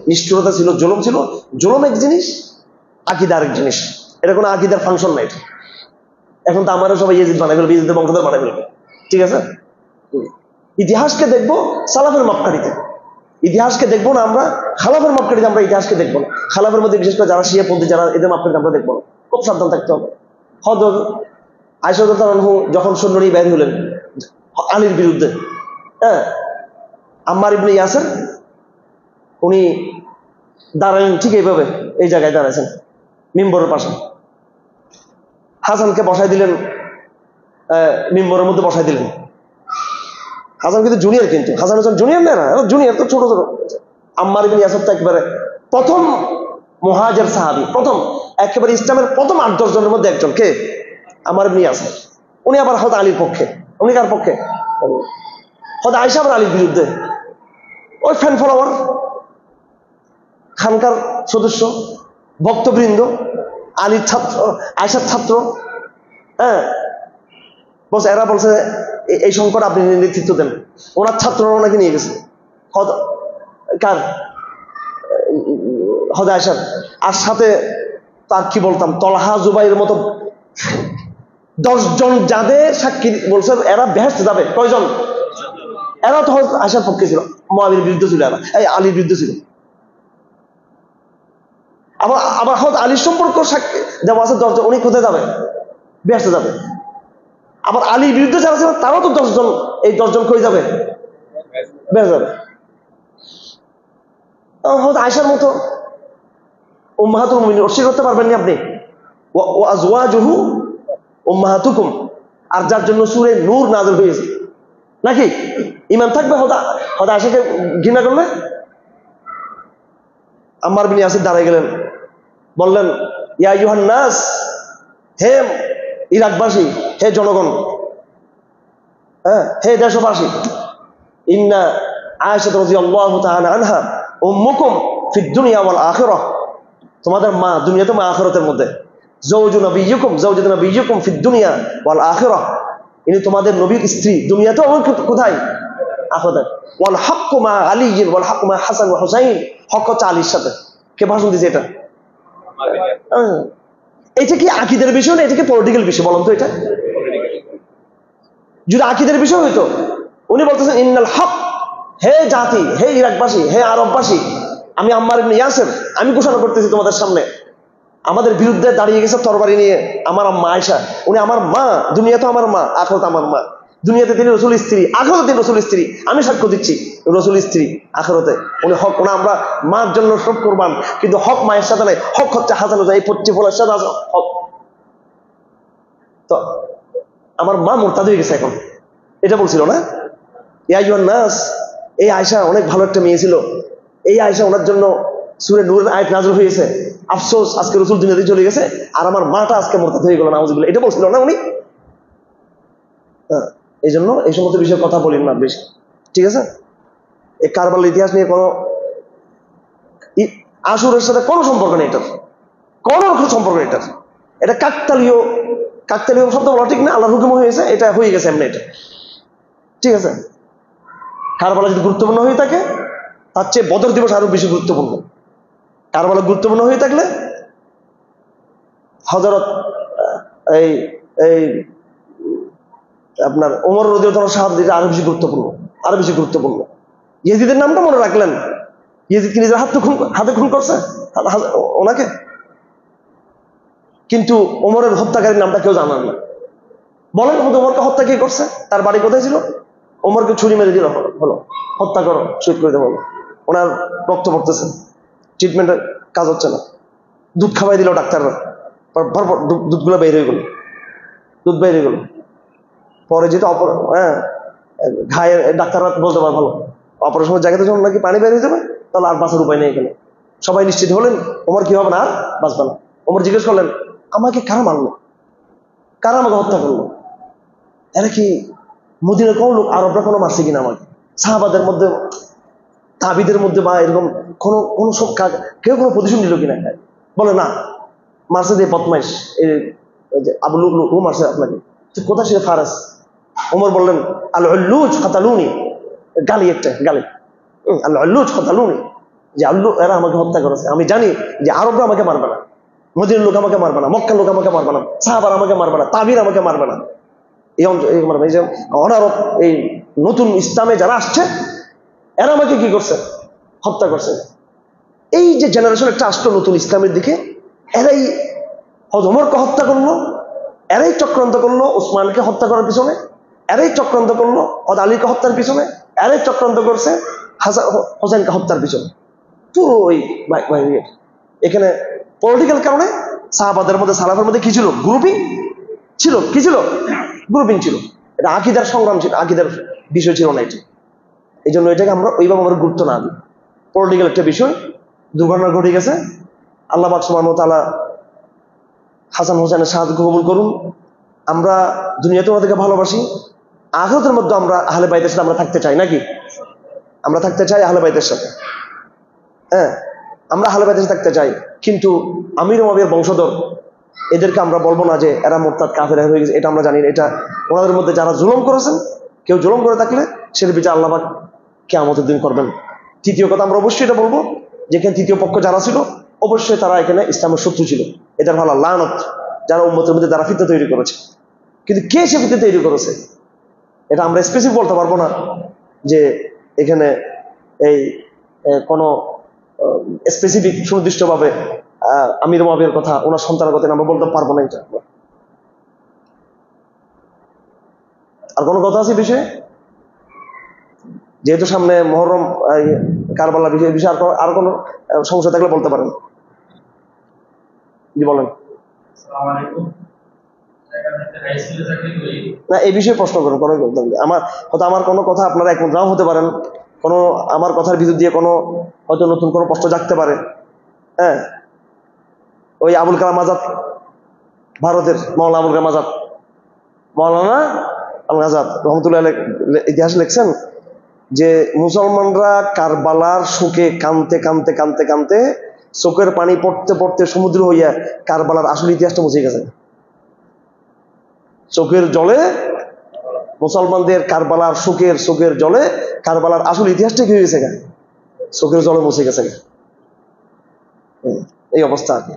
নিষ্ঠুরতা ছিল, জুলুম ছিল। জুলুম এক জিনিস, আকীদা আরেক জিনিস। এটা কোনো আকীদার ফাংশন নাই। এখন তো আমারও সবাই ইয়েজিদ বানাই ফেলবে, ইয়েজিদের বংশধর বানাই ফেলবে, ঠিক আছে। ইতিহাসকে দেখবো সালাফের মাপকাঠিতে, ইতিহাসকে দেখবো না আমরা খালাফের মাপকাঠিতে। আমরা ইতিহাসকে দেখবো না, খালাফের মধ্যে বিশেষ করে যারা শিয়াপন্থী, যারা এদের মাপকাঠিতে আমরা দেখবো না। খুব সাবধান থাকতে হবে। হযরত আয়েশা রাদিয়াল্লাহু আনহা যখন সৈন্য নিয়ে বের হলেন আলীর বিরুদ্ধে, হ্যাঁ, আম্মার ইবনে ইয়াসির উনি দাঁড়ালেন ঠিক এইভাবে, এই জায়গায় দাঁড়াইছেন মিম্বরের পাশে। হাসানকে বসাই দিলেন, মিম্বরের মধ্যে বসাই দিলেন। হাসান কিন্তু জুনিয়র, কিন্তু হাসান হোসেন জুনিয়র না, জুনিয়র তো ছোট ছোট। আম্মার ইবনে ইয়াসির তো একেবারে প্রথম মুহাজির সাহাবী, প্রথম একেবারে ইসলামের প্রথম 8-10 জনের মধ্যে একজন। কে? আম্মার ইবনে ইয়াসির। উনি আবার হযরত আলীর পক্ষে। উনি কার পক্ষে? হযরত আয়েশা আবার আলীর বিরুদ্ধে। ওই ফ্যান ফলোয়ার, খানকার সদস্য, ভক্তবৃন্দ, আলীর ছাত্র, আয়েশার ছাত্র, হ্যাঁ, বলছে এরা বলছে এই সংকট আপনি নেতৃত্ব দেন। ওনার ছাত্ররা ওনাকে নিয়ে গেছে। কার? হযরত আয়েশার। আর সাথে তার কি বলতাম, তলহা, জুবাইরের মতো 10 জন যাদের সাক্ষী বলছে এরা বেহেশতে যাবে। কয়জন? এরা তো হযরত আয়েশার পক্ষে ছিল, মুআবিয়ার বিরুদ্ধে ছিল, এরা এই আলীর বিরুদ্ধে ছিল। আবার হযরত আলীর সম্পর্ক সাক্ষী দেওয়া আছে 10 জন। উনি কোথায় যাবে? বেহেশতে যাবে। আবার আলীর বিরুদ্ধে যারা ছিল তারাও তো 10 জন, এই 10 জন কই যাবে? বেহেশতে যাবে। হয়তো আয়েশার মতো উম্মাহাতুল মুমিনিন অস্বীকার করতে পারবেন না আপনি? ওয়া আজওয়াজুহু উম্মাহাতুকুম, আর যার জন্য সূরা নূর নাযিল হয়েছে, নাকি ঈমান থাকবে হয়তো আয়েশাকে ঘৃণা করলে? আম্মার বিন ইয়াসির দাঁড়ায় গেলেন, বললেন ইয়া আইয়ুহান নাস, হে ইরাকবাসী, হে জনগণ, হে দেশবাসী, ইন্না আয়েশা রাদিয়াল্লাহু তাআলা আনহা উম্মুকুম ফিদ দুনিয়া ওয়াল আখিরাহ, তোমাদের মা দুনিয়াতে মা আখিরাতের মধ্যে, যাওজু নবিয়্যুকুম ফিদ দুনিয়া ওয়াল আখিরাহ, ইনি তোমাদের নবীর স্ত্রী দুনিয়াতেও এবং কোথায়? আখিরাতে। ওয়াল হাক্কু মা আলিয়্যিন ওয়াল হাক্কু মা হাসান ওয়া হুসাইন, হক হচ্ছে আলীর সাথে। কে ভাষণ দিয়েছে এটা? এটা কি আকীদার বিষয় না, এটা কি পলিটিক্যাল বিষয় বলুন তো? এটা যদি আকীদার বিষয় হইতো, উনি বলতেছেন ইন্নাল হক, হে জাতি, হে ইরাকবাসী, হে আরববাসী, আমি আম্মার ইবনে ইয়াসির, আমি ঘোষণা করতেছি তোমাদের সামনে, আমাদের বিরুদ্ধে দাঁড়িয়ে গেছে তরবারি নিয়ে আমার আম্মা আয়েশা, উনি আমার মা, দুনিয়াতে আমার মা, আখিরাতে আমার মা। দুনিয়াতে তিনি রাসূল স্ত্রী, আখিরাতে তিনি রাসূল স্ত্রী। আমি সাক্ষ্য দিচ্ছি রাসূল স্ত্রী, আখিরাতে উনি হক। ওনা আমরা মার জন্য সব করবান, কিন্তু হক মায়ের সাথে নাই, হক হচ্ছে হাসান হুসাইন, এই পচ্চি ফলের সাথে আছে হক। তো আমার মা মুরতাদ হয়ে গেছে এখন, এটা বলছিল না? ইয়া আইয়ুহান নাস, এই আয়েশা অনেক ভালো একটা মেয়ে ছিল, এই আয়েশা ওনার জন্য সূরা নূরের আয়াত নাযিল হয়েছে, আফসোস আজকে রাসূল দুনিয়াতে চলে গেছে আর আমার মাটা আজকে মুরতাদ হয়ে গেল, নাউযুবিল্লাহ। এটা বলছিল না উনি? এই জন্য এই সমস্ত বিষয়ে কথা বলেন না বেশি, ঠিক আছে? এই কারবালার ইতিহাস নিয়ে কোনো আশুরের সাথে কোনো সম্পর্ক নেই, এটার কোনো সম্পর্ক নেই। এটা কাকতালীয় শব্দ বলা ঠিক না, আল্লাহর হুকুম হয়েছে, এটা হয়ে গেছে এমনি, এটা ঠিক আছে? কারবালা যদি গুরুত্বপূর্ণ হয়ে থাকে, তার চেয়ে বদর দিবস আরো বেশি গুরুত্বপূর্ণ। কারবালা গুরুত্বপূর্ণ হয়ে থাকলে হযরত এই এই আপনার ওমর রাদিয়াল্লাহু আনহু শাহাদাত দিতে আরো বেশি গুরুত্বপূর্ণ, আরো বেশি গুরুত্বপূর্ণ। ইয়েজিদের নামটা মনে রাখলেন, ইয়েজিদ কি নিজের হাতে খুন করছে ওনাকে? কিন্তু ওমরের হত্যাকারীর নামটা কেউ জানান না। বলেন ওমরকে হত্যা কে করছে? তার বাড়ি কোথায় ছিল? ওমরকে ছুরি মেরে দিল, হলো হত্যা করো, শহীদ করে দেবো। ওনার রক্ত পড়তেছে, ট্রিটমেন্টের কাজ হচ্ছে না, দুধ খাওয়াই দিল ডাক্তাররা, দুধগুলো বের হয়ে গেল, দুধ বের হয়ে গেল। পরে যেটা ঘায়ের ডাক্তাররা বলতে পারে ভালো, অপারেশনের জায়গাতে যখন নাকি পানি বের হয়ে যাবে, তাহলে আর বাঁচার উপায় নেই এখানে। সবাই নিশ্চিত হলেন ওমর কি হবে না, আর বাঁচবে না। ওমর জিজ্ঞেস করলেন আমাকে কারা মারলো, কারা আমাকে হত্যা করলো? এরা কি মদিনার কোন লোক, আরবরা কোনো মারছে কিনা আমাকে? সাহাবাদের মধ্যে, তাবিদের মধ্যে বা এরকম কোন সব কেউ কোনো প্রতিশোধ নিল কিনা? বলে না, মারছে যে বদমাইশ আবু লুলু মারছে আপনাকে। কোথায় সে ফারাস? ওমর বললেন আল উল্লুজ কাতালুনি, গালি একটা গালি, আল উল্লুজ কাতালুনি, যে আল্লু এরা আমাকে হত্যা করেছে। আমি জানি যে আরবরা আমাকে মারবে না, মদিনার লোক আমাকে মারবে না, মক্কার লোক আমাকে মারবে না, সাহাবার আমাকে মারবে না, তাবির আমাকে মারবে না। এই যে অনারব, এই নতুন ইসলামে যারা আসছে এরা আমাকে কি করছে? হত্যা করছে। এই যে জেনারেশন একটা আসলো নতুন ইসলামের দিকে, এরাই ওমরকে হত্যা করলো, এরাই চক্রান্ত করলো উসমানকে হত্যা করার পিছনে, এরাই চক্রান্ত করলো আলীকে হত্যার পিছনে, এরাই চক্রান্ত করছে হোসেনকে হত্যার পিছনে। পুরো ওই এখানে পলিটিক্যাল কারণে সাহাবাদের মধ্যে, সালাফের মধ্যে কি ছিল? গ্রুপিং ছিল। কি ছিল? গ্রুপিং ছিল। এটা আকীদার সংগ্রাম ছিল, আকীদার বিষয় ছিল না এটা। এই জন্য এটাকে আমরা ওইভাবে আমরা গুরুত্ব না দিই। পলিটিক্যাল একটা বিষয়, দুর্ঘটনা ঘটে গেছে। আল্লাহ পাক সুবহানাহু ওয়া তাআলা হাসান হোসেনের শাহাদাত কবুল করুন। আমরা দুনিয়াতে ওনাদেরকে ভালোবাসি, আখিরাতের মধ্যে আমরা আহলে বাইতের সাথে আমরা থাকতে চাই, নাকি? আমরা থাকতে চাই আহলে বাইতের সাথে, আমরা আহলে বাইতের সাথে থাকতে চাই। কিন্তু আমির মুআবিয়ার বংশধর, এদেরকে আমরা বলবো না যে এরা মুরতাদ কাফের হয়ে গেছে, এটা আমরা জানি না। এটা ওনাদের মধ্যে যারা জুলুম করেছেন, কেউ জুলুম করে থাকলে সেটা বিচার আল্লাহ পাক কিয়ামতের দিন করবেন। তৃতীয় কথা আমরা অবশ্যই এটা বলবো, যেখানে তৃতীয় পক্ষ যারা ছিল অবশ্যই তারা এখানে ইসলামের শত্রু ছিল। এটার ভালো লানত, যারা উম্মতের মধ্যে যারা ফিতনা তৈরি করেছে। কিন্তু কে সে ফিতনা তৈরি করেছে এটা আমরা স্পেসিফিক বলতে পারবো না, যে এখানে এই কোনো স্পেসিফিক সুনির্দিষ্ট ভাবে আমির মুআবিয়ার কথা, ওনার সন্তানের কথা আমরা বলতে পারবো না। এটা আর কোনো কথা আছে বিষয়ে? যেহেতু সামনে মহরম, কারবালা বিষয়ে আর কোনো সমস্যা থাকলে বলতে পারেন। জি বলেন। না, এই বিষয়ে প্রশ্ন করুন, কোনো আমার কোনো কথা আপনারা একমত নাও হতে পারেন, কোনো আমার কথার ভিতর দিয়ে কোনো হয়তো নতুন কোনো প্রশ্ন জাগতে পারে। হ্যাঁ, ওই আবুল কালাম আজাদ, ভারতের মৌলানা আবুল কালাম আজাদ, মৌলানা আবুল আজাদ রহমতুল্লাহ ইতিহাস লিখছেন যে মুসলমানরা কারবালার শোকে কানতে কানতে কানতে কানতে চোখের পানি পড়তে পড়তে সমুদ্র হইয়া কারবালার আসল ইতিহাসটা মুছে গেছে। চোখের জলে মুসলমানদের কারবালার চোখের জলে কারবালার আসল ইতিহাসটা কি হয়ে গেছে, চোখের জলে মুছে গেছে। এই অবস্থা আর কি।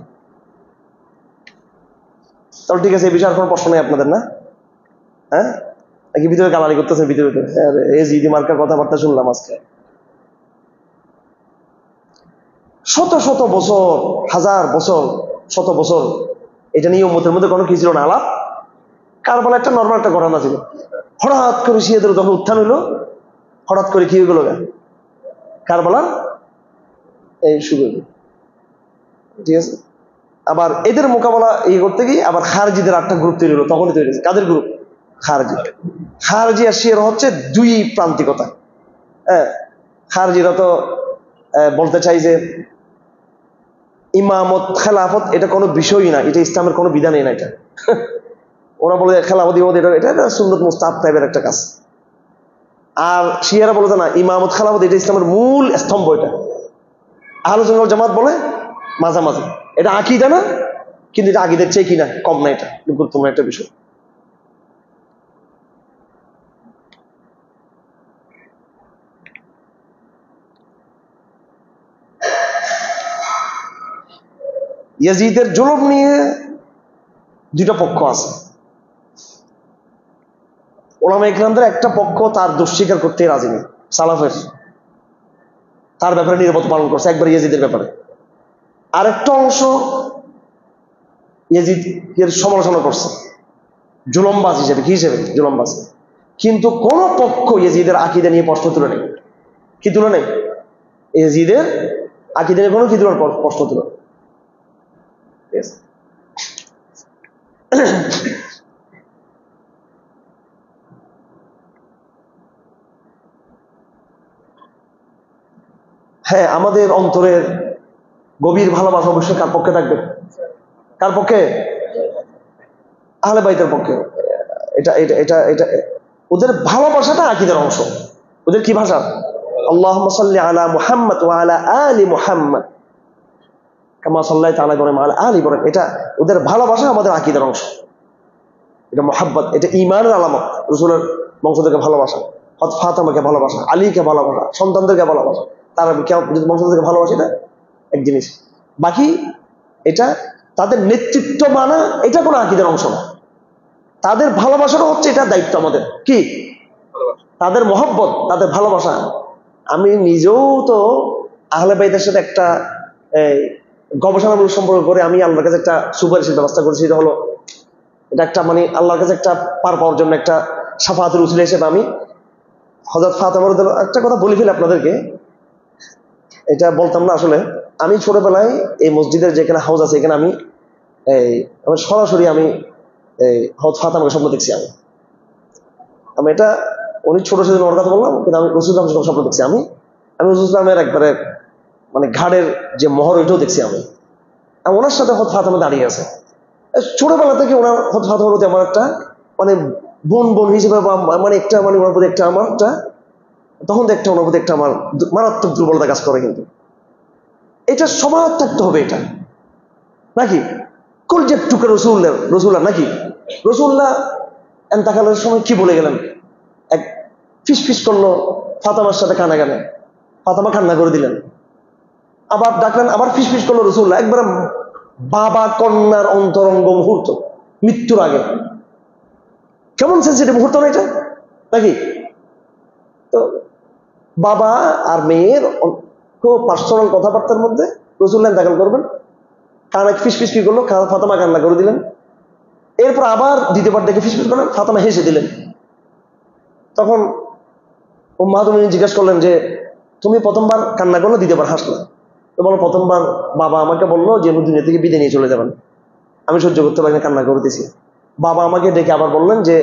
তাহলে ঠিক আছে, এই বিষয়ে আর কোনো প্রশ্ন নেই আপনাদের? না, হ্যাঁ, কি ভিতরে গালালি করতেছে? ভিতরে এই জিদি মার্কার কথাবার্তা শুনলাম আজকে। শত শত বছর, হাজার বছর, শত বছর এটা নিয়ে উম্মতের মধ্যে কোনো কি ছিল না, আলাপ। কারবালা একটা নর্মাল একটা ঘটনা ছিল। হঠাৎ করে শিয়াদের যখন উত্থান হইলো, হঠাৎ করে কি হয়ে গেল, কারবালার এই শুরু। ঠিক আছে, আবার এদের মোকাবেলা এই করতে গিয়ে আবার খারজিদের একটা গ্রুপ তৈরি হলো। তখনই তৈরি হয়েছে কাদের গ্রুপ? খারজি। খারজি আর শিয়ার হচ্ছে দুই প্রান্তিকতা। হ্যাঁ, খারজিরা তো বলতে চাই যে ইমামত খেলাফত এটা কোনো বিষয়ই না, এটা ইসলামের কোনো বিধানই না। এটা ওরা বলে খেলাফত ইমামত এটা সুন্নত মুস্তাহাব টাইপের একটা কাজ। আর শিয়ারা বলে যে না, ইমামত খেলাফত এটা ইসলামের মূল স্তম্ভ। এটা আহলে সুন্নাত ওয়াল জামাত বলে মাঝামাঝি। এটা আকীদা না, কিন্তু এটা আকীদার চেয়ে কিনা কম না। এটা গুরুত্বপূর্ণ একটা বিষয়। ইয়াজিদের জুলুম নিয়ে দুইটা পক্ষ আছে। ওলামা ইকরামদের একটা পক্ষ তার দোষ স্বীকার করতে রাজি নেই, সালাফের তার ব্যাপারে নিরাপত্তা পালন করছে একবার ইয়াজিদের ব্যাপারে। আরেকটা অংশ ইয়াজিদের সমালোচনা করছে জুলুমবাজ হিসেবে। কি হিসেবে? জুলুমবাজ। কিন্তু কোন পক্ষ ইয়াজিদের আকীদা নিয়ে প্রশ্ন তুলে নেই। কি তুলে নেই? ইয়াজিদের আকীদা নিয়ে কোনো কি তুলে প্রশ্ন তুলে। হ্যাঁ, আমাদের অন্তরের গভীর ভালোবাসা অবশ্যই কার পক্ষে থাকবে? কার পক্ষে? আহলে বাইতের পক্ষে। এটা এটা এটা এটা ওদের ভালোবাসাটা আকীদার অংশ। ওদের কি ভাষা? আল্লাহুম্মা সাল্লি আলা মুহাম্মাদ ওয়া আলা আলি মুহাম্মাদ কামা সাল্লাইতা আলা ইব্রাহিম ওয়া আলা আলি ইব্রাহিম। এটা ওদের ভালোবাসা আমাদের আকীদার অংশ। এটা মুহাব্বত, এটা ঈমানের আলামত। রাসূলের বংশধরকে ভালোবাসা, হযরত ফাতেমাকে ভালোবাসা, আলীকে ভালোবাসা, সন্তানদেরকে ভালোবাসা। তারা যদি বংশধরকে ভালোবাসে, এটা এক জিনিস। বাকি এটা তাদের নেতৃত্ব মানা, এটা কোনো আকীদার অংশ না। তাদের ভালোবাসাটা হচ্ছে এটা দায়িত্ব আমাদের। কি? তাদের মহব্বত, তাদের ভালোবাসা। আমি নিজেও তো আহলে বাইতের সাথে একটা গবেষণামূলক সম্পর্ক করে আমি আল্লাহর কাছে একটা সুপারিশের ব্যবস্থা করেছি। এটা হলো, এটা একটা মানে আল্লাহর কাছে একটা পার পাওয়ার জন্য একটা শাফাআতের উসিলা হিসেবে আমি হযরত ফাতেমার একটা কথা বলে ফেলি আপনাদেরকে। এটা বলতাম না আসলে। আমি ছোটবেলায় এই মসজিদের যেখানে হাউস আছে, এখানে আমি সরাসরি আমি হযরত ফাতেমাকে স্বপ্ন দেখছি। আমি এটা উনি ছোট ছিল ওর কথা বললাম, কিন্তু আমি রাসূল সাল্লাল্লাহু স্বপ্ন দেখছি। আমি রাসূল ইসলামের একবারে মানে ঘাড়ের যে মোহর, ওইটাও দেখছি। আমি ওনার সাথে হযরত ফাতেমা দাঁড়িয়ে আছে। ছোটবেলা থেকে ওনার হযরত ফাতেমার প্রতি আমার একটা মানে বোন হিসেবে মানে একটা মানে ওনার প্রতি একটা আমার একটা তখন একটা ওনার প্রতি একটা আমার মারাত্মক দুর্বলতা কাজ করে। কিন্তু এটা সবার থাকতে হবে, এটা নাকি কলজের টুকরা রসুল্লাহ নাকি? রসুল্লাহ এন্তাকালের সময় কি বলে গেলেন? এক ফিস করলো ফাতেমার সাথে কানে, ফাতেমা কান্না করে দিলেন। আবার ডাকলেন, আবার ফিস করলো রসুল্লাহ। একবার বাবা কন্যার অন্তরঙ্গ মুহূর্ত, মৃত্যুর আগে। কেমন সেন্সিটিভ মুহূর্ত না এটা, নাকি? তো বাবা আর মেয়ের খুব পার্সোনাল কথাবার্তার মধ্যে রসুল্লাহ ইন্তেকাল করবেন, কানে ফিস কি করলো, ফাতেমা কান্না করে দিলেন। এরপর আবার দ্বিতীয়বার দেখে ফিস করলেন, ফাতেমা হেসে দিলেন। তখন উম্মাহাতুল মুমিনিন জিজ্ঞাসা করলেন যে তুমি প্রথমবার কান্না করলে, দ্বিতীয়বার হাসলে। তো বলো প্রথমবার বাবা আমাকে বললো যে দুনিয়া থেকে বিদায় নিয়ে চলে যাবেন, আমি সহ্য করতে পারি না, কান্না করতেছি। বাবা আমাকে ডেকে আবার বললেন যে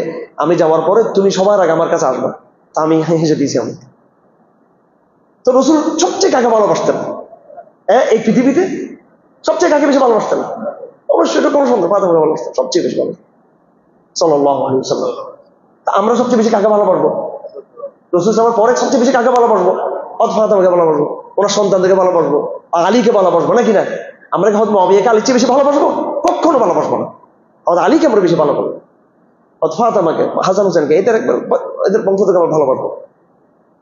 আমি যাওয়ার পরে তুমি সবার আগে আমার কাছে আসবা, তা আমি হেসে দিয়েছি আমি। তো রসুল সবচেয়ে কাকে ভালোবাসতেন এই পৃথিবীতে? সবচেয়ে কাকে বেশি ভালোবাসতেন? অবশ্যই এটা কোনো সন্দেহ, ফাতেমাকে ভালোবাসতেন সবচেয়ে বেশি ভালো, সাল্লাল্লাহু আলাইহি ওয়াসাল্লাম। তা আমরা সবচেয়ে বেশি কাকে ভালোবাসবো? রসুল সাল্লাল্লাহু পরে সবচেয়ে বেশি কাকে ভালোবাসবো? হযরত ফাতেমাকে ভালোবাসবো, ওনার সন্তানদেরকে ভালোবাসবো, আলীকে ভালোবাসবো, নাকি না? আমরা কি হযরত মুআবিয়াকে আলীর চেয়ে বেশি ভালোবাসবো? কখনো ভালোবাসবো না। হযরত আলীকে আমরা বেশি ভালোবাসবো, হযরত ফাতেমাকে, হাসান হোসেনকে, এদের বংশধরকে আমরা ভালোবাসবো।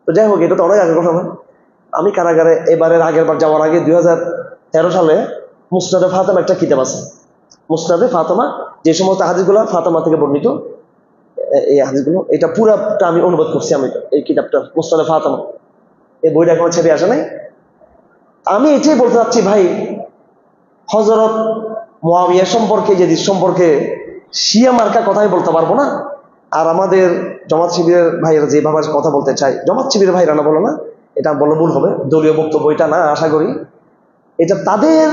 তো যাই হোক, এটা তো অনেক আগের কথা না। আমি কারাগারে আগের বার যাওয়ার আগে 2013 সালে মুসনাদে ফাতেমা একটা কিতাব আছে, মুসনাদে ফাতেমা, যে সমস্ত হাদিসগুলো ফাতেমা থেকে বর্ণিত, এই হাদিসগুলো, এটা পুরাটা আমি অনুবাদ করছি। আমি এই কিতাবটা মুসনাদে ফাতেমা, এই বইটা এখনো ছেপে আসে নাই। আমি এটাই বলতে চাচ্ছি ভাই, হযরত মুআবিয়া সম্পর্কে, ইয়াজিদ সম্পর্কে শিয়া মার্কা কথাই বলতে পারবো না। আর আমাদের জামাত শিবিরের ভাইয়েরা যেভাবে কথা বলতে চায়, জামাত শিবিরের ভাইরা না বলো না, এটা বললে ভুল হবে, দলীয় বক্তব্য এটা না আশা করি। এটা তাদের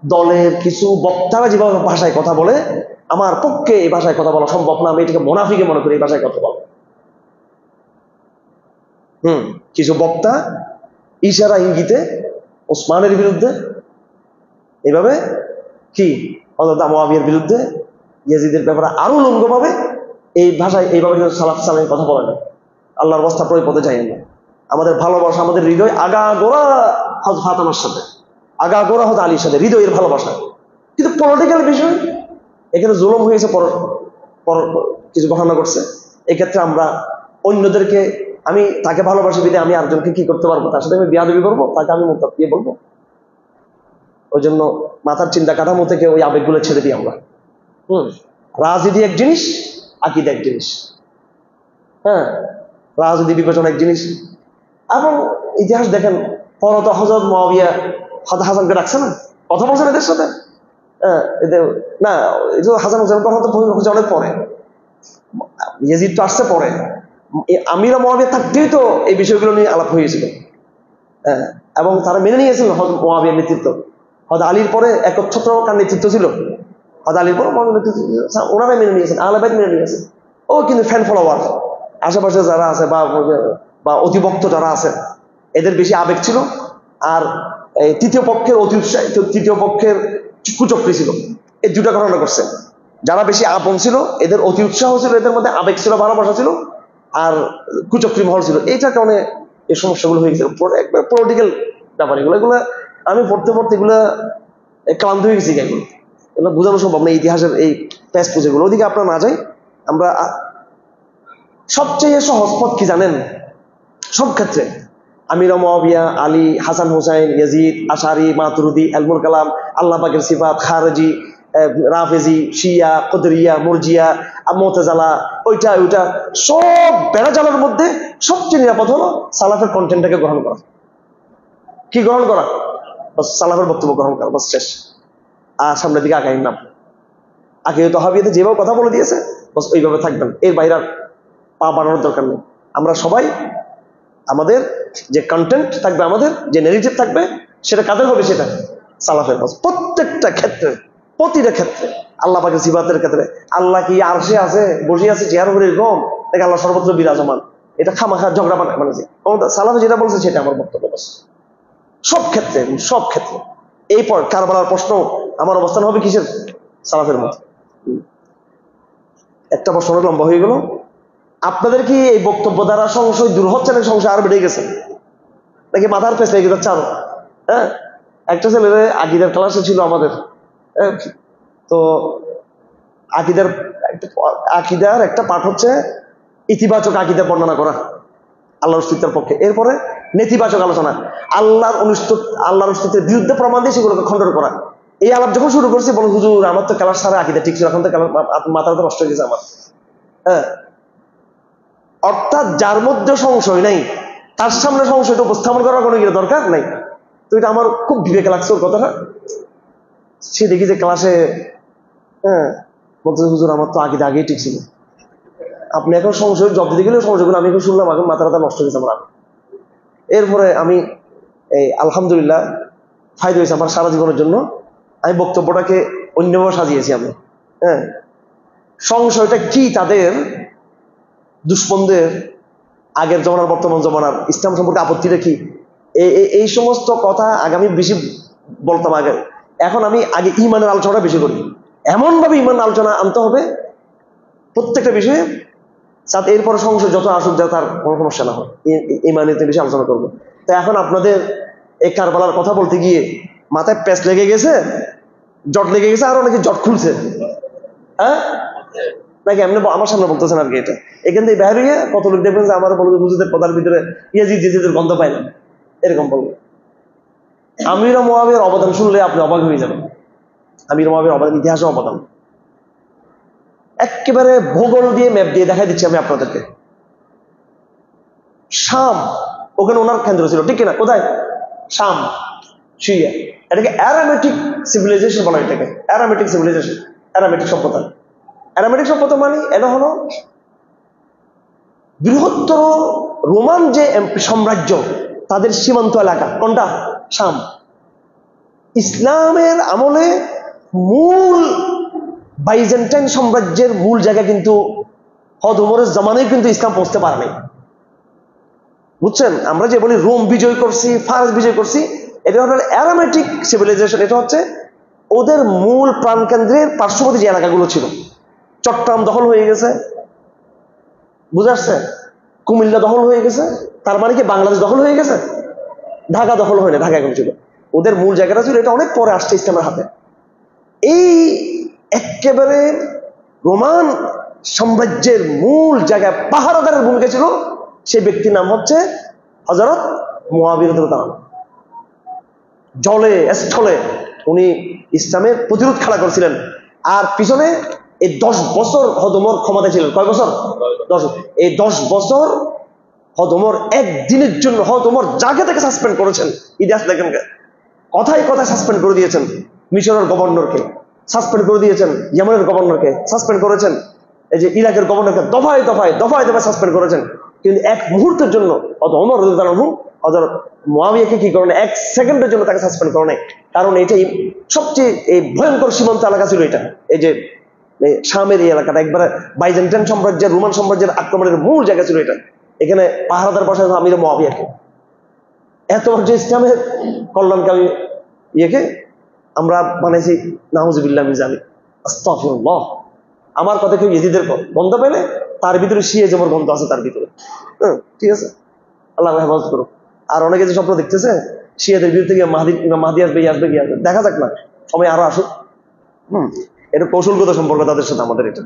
দলের কিছু বক্তারা যেভাবে ভাষায় কথা বলে, আমার পক্ষে এই ভাষায় কথা বলা সম্ভব না। আমি এটাকে মুনাফিকে মনে করি এই ভাষায় কথা বলা। কিছু বক্তা ইশারা ইঙ্গিতে ওসমানের বিরুদ্ধে, এইভাবে কি হযরত মুআবিয়ার বিরুদ্ধে, ইয়াজিদের ব্যাপারে আরো লঙ্ঘভাবে এই ভাষায় এইভাবে সালাফ সালামের কথা বলে না। আল্লাহর রাস্তা প্রয়োগ পথে যায় না। আমাদের ভালোবাসা, আমাদের হৃদয় আগাগোড়া হযরত ফাতেমার সাথে, আগাগোড়া হযরত আলীর সাথে, হৃদয়ের ভালোবাসা। কিন্তু পলিটিক্যাল বিষয়, এখানে জুলুম হয়েছে, কিছু ঘটনা ঘটছে, এক্ষেত্রে আমরা অন্যদেরকে, আমি তাকে ভালোবাসি বিধে আমি আরেকজনকে কি করতে পারবো, তার সাথে আমি বিয়াদবি করবো, তাকে আমি মুরতাদ দিয়ে বলবো? ওই জন্য মাথার চিন্তা কাঠামো থেকে ওই আবেগগুলো ছেড়ে দিই আমরা। রাজনীতি এক জিনিস, আকীদা এক জিনিস। রাজনীতি বিবেচনা এক জিনিস। এবং ইতিহাস দেখেন, পরত হযরত মুআবিয়া হাসানকে রাখছে না, কথা বলছেন এদের সাথে। এদের না, হাসান হোসেন কথা তো অনেক পরে, ইয়াজিদ তো আসছে পরে। আমিরা মুআবিয়া থাকতেই তো এই বিষয়গুলো নিয়ে আলাপ হয়েছিল, এবং তারা মেনে নিয়েছিল হযরত মুআবিয়ার নেতৃত্ব। হযরত আলীর পরে একচ্ছত্র কার নেতৃত্ব ছিল? হযরত আলীর পরে নেতৃত্ব, ওনারা মেনে নিয়েছেন, আহলে বাইত মেনে নিয়েছেন। ও কিন্তু ফ্যান ফলোয়ার, আশেপাশে যারা আছে বা অতিভক্ত যারা আছে, এদের বেশি আবেগ ছিল। আর তৃতীয় পক্ষের অতি উৎসাহিত, তৃতীয় পক্ষের কুচক্রী ছিল। এই দুটা ঘটনা করছে। যারা বেশি আপন ছিল, এদের অতি উৎসাহ ছিল, এদের মধ্যে আবেগ ছিল, ভালোবাসা ছিল, আর কুচক্রী মহল ছিল। এইটার কারণে এই সমস্যাগুলো হয়ে গেছে, একবার পলিটিক্যাল ব্যাপার। এগুলো আমি পড়তে এগুলো ক্লান্ত হয়ে গেছি। এগুলো বোঝানো সম্ভব না, ইতিহাসের এই প্যাচ পুজোগুলো। ওদিকে আপনারা না যাই। আমরা সবচেয়ে সহজ পথ কি জানেন? সব ক্ষেত্রে আমিরা মুআবিয়া, আলী, হাসান হুসাইন, ইয়াজিদ, আশারি, মাতুরিদি, ইলমুল কালাম, আল্লাহ পাকের সিফাত, খারজি, রাফেজি, শিয়া, কদরিয়া, মুরজিয়া, মুতাজিলা, ওইটা সব বেড়াজালের মধ্যে সবচেয়ে নিরাপদ হলো সালাফের কন্টেন্টটাকে গ্রহণ করা। কি গ্রহণ করা? বাস সালাফের বক্তব্য গ্রহণ করা, বাস শেষ। আর সামনের দিকে আগাই না। আগে তো হাবিয়াতে যেভাবে কথা বলে দিয়েছে, বাস ওইভাবে থাকবেন, এর বাইরে পা বাড়ানোর দরকার নেই। আমরা সবাই আমাদের যে কন্টেন্ট থাকবে, আমাদের যে নেগেটিভ থাকবে, সেটা কাদের হবে? সেটা সালাফের। বাস প্রত্যেকটা ক্ষেত্রে, প্রতিটা ক্ষেত্রে, আল্লাহ পাকের সিফাতের ক্ষেত্রে, আল্লাহ কি আরশে আছে, বসে আছে চেয়ার উপরে, এরকম দেখে আল্লাহ সর্বত্র বিরাজমান, এটা খামাখা ঝগড়া বানাচ্ছে। সালাফে যেটা বলছে সেটা আমার বক্তব্য। বাস সব ক্ষেত্রে, সব ক্ষেত্রে। এই পর কারবালার প্রশ্ন আমার অবস্থান হবে কিসের? সালাফের মধ্যে। একটা প্রশ্ন লম্বা হয়ে গেল। আপনাদের কি এই বক্তব্য দ্বারা সংশয় দূর হচ্ছে, নাকি সংশয় আরো বেড়ে গেছে, নাকি মাথার পেছ লেগে যাচ্ছে আরো? একটা ছেলে আকীদার ক্লাসে ছিল আমাদের, তো আকীদার একটা পাঠ হচ্ছে ইতিবাচক আকীদা বর্ণনা করা, আল্লাহর অস্তিত্বের পক্ষে। এরপরে নেতিবাচক আলোচনা, আল্লাহর অস্তিত্বের বিরুদ্ধে প্রমাণ দিয়ে সেগুলোকে খণ্ডন করা। এই আলাপ যখন শুরু করছি, বলো হুজুর আমার তো ক্লাস সারা আকীদা ঠিক ছিল, এখন তো মাথাটা তো নষ্ট হয়ে গেছে আমার। অর্থাৎ যার মধ্যে সংশয় নাই, তার সামনে সংশয়টা উপস্থাপন করার কোনো দরকার নাই। তো এটা আমার খুব বিবেকে লাগছে ওর কথাটা। সে দেখি যে ক্লাসে বলতে, হুজুর আমার তো আগেই ঠিক ছিল। আপনি এখন সংশয় জব দিতে গেলে সংশয়গুলো আমি এখন শুনলাম, এখন মাথা ব্যথা নষ্ট হয়েছে আমার। এরপরে আমি এই আলহামদুলিল্লাহ ফায়দা হয়েছে আমার সারা জীবনের জন্য। আমি বক্তব্যটাকে অন্যভাবে সাজিয়েছি আমি। হ্যাঁ, সংশয়টা কি তাদের দুশ্মনদের, আগের জমানার বর্তমান জমানার, ইসলাম সম্পর্কে আপত্তিটা কি, এই সমস্ত কথা আগামী বেশি বলতাম আগে। এখন আমি আগে ইমানের আলোচনাটা বেশি করি, এমন ভাবে ইমান আলোচনা আনতে হবে প্রত্যেকটা বিষয়ে, সাথে এরপরে সংশয় যত আসুক যা তার কোনো সমস্যা না হয়, ইমানিতে বেশি আলোচনা করবো। তো এখন আপনাদের এই কারবালার কথা বলতে গিয়ে মাথায় প্যাচ লেগে গেছে, জট লেগে গেছে, আর অনেকে জট খুলছে। হ্যাঁ, নাকি এমনি আমার সামনে বলতেছেন আর কি। এটা এখান থেকে বাইরে গিয়ে কত লোক দেখবেন যে আমার বলবে হুজুরদের পদার ভিতরে ইয়াজিদের গন্ধ পাই না, এরকম বলবে। আমির মুআবিয়ার অবদান শুনলে আপনি অবাক হয়ে যাবেন। আমির মুআবিয়ার অবদান, ইতিহাসে অবদান একেবারে ভূগোল দিয়ে ম্যাপ দিয়ে দেখাই দিচ্ছি আমি আপনাদেরকে। শাম, ওখানে ওনার কেন্দ্র ছিল, ঠিক কিনা? কোথায়? শাম, সিরিয়া। এটাকে অ্যারামেটিক সিভিলাইজেশন বলা হয়, এটাকে অ্যারামেটিক সিভিলাইজেশন, অ্যারামেটিক সভ্যতা। অ্যারামেটিক সভ্যতা মানে এটা হলো বৃহত্তর রোমান যে সাম্রাজ্য, তাদের সীমান্ত এলাকা। কোনটা? শাম। ইসলামের আমলে মূল বাইজেন্টাইন সাম্রাজ্যের মূল জায়গা কিন্তু হযরত ওমরের জামানায় কিন্তু ইসলাম পৌঁছতে পারে নাই। বুঝছেন? আমরা যে বলি রোম বিজয় করছি, ফারস বিজয় করছি, এটা হলো অ্যারামেটিক সিভিলাইজেশন। এটা হচ্ছে ওদের মূল প্রাণকেন্দ্রের পার্শ্ববর্তী যে এলাকাগুলো ছিল। চট্টগ্রাম দখল হয়ে গেছে, বুঝে আসছে? কুমিল্লা দখল হয়ে গেছে, তার মানে কি বাংলাদেশ দখল হয়ে গেছে? ঢাকা দখল হয় না, ঢাকা এখন ছিল ওদের মূল জায়গাটা ছিল। এটা অনেক পরে আসছে ইসলামের হাতে। এই একেবারে রোমান সাম্রাজ্যের মূল জায়গায় পাহারাদারের ভূমিকা ছিল, সেই ব্যক্তির নাম হচ্ছে হযরত মুআবিয়া রাদিয়াল্লাহু তাআলা। জলে স্থলে উনি ইসলামের প্রতিরোধ খেলা করছিলেন। আর পিছনে এই 10 বছর হযরত ওমর ক্ষমতায় ছিলেন। কয় বছর? 10। এই 10 বছর হযরত ওমর একদিনের জন্য হযরত ওমর যাকে তাকে সাসপেন্ড করেছেন। ইতিহাস দেখেন, কথায় কথায় সাসপেন্ড করে দিয়েছেন। মিশরের গভর্নরকে সাসপেন্ড করে দিয়েছেন, ইয়েমেনের গভর্নরকে সাসপেন্ড করেছেন, এই যে ইরাকের গভর্নরকে দফায় দফায় দফায় দফায় সাসপেন্ড করেছেন। কিন্তু এক মুহূর্তের জন্য হযরত ওমর রাদিয়াল্লাহু আনহু হযরত মুআবিয়াকে কি করেন, এক সেকেন্ডের জন্য তাকে সাসপেন্ড করে নাই। কারণ এটাই সবচেয়ে এই ভয়ঙ্কর সীমান্ত এলাকা ছিল। এটা এই যে শামের এই এলাকাটা একবারে বাইজেন্টাইন সাম্রাজ্যের, রোমান সাম্রাজ্যের আক্রমণের মূল জায়গা ছিল এটা। এখানে পাহারাদার বসায় আমির মুআবিয়াকে। এত যে ইসলামের কল্যাণকামী ইয়েকে আমরা বানাইছি নাউজুবিল্লাহ মিন যালিক, আস্তাগফিরুল্লাহ। আমার কথা কেউ ইয়েজিদের গন্ধ পেলে তার ভিতরে শিয়ে যেমন গন্ধ আছে তার ভিতরে। ঠিক আছে, আল্লাহ হেফাজত করুক। আর অনেকে যে স্বপ্ন দেখতেছে শিয়াদের বিরুদ্ধে গিয়ে মাহদি আসবে, আসবে, দেখা যাক না, সময় আরো আসুক। এটা কৌশলগত সম্পর্ক তাদের সাথে আমাদের। এটা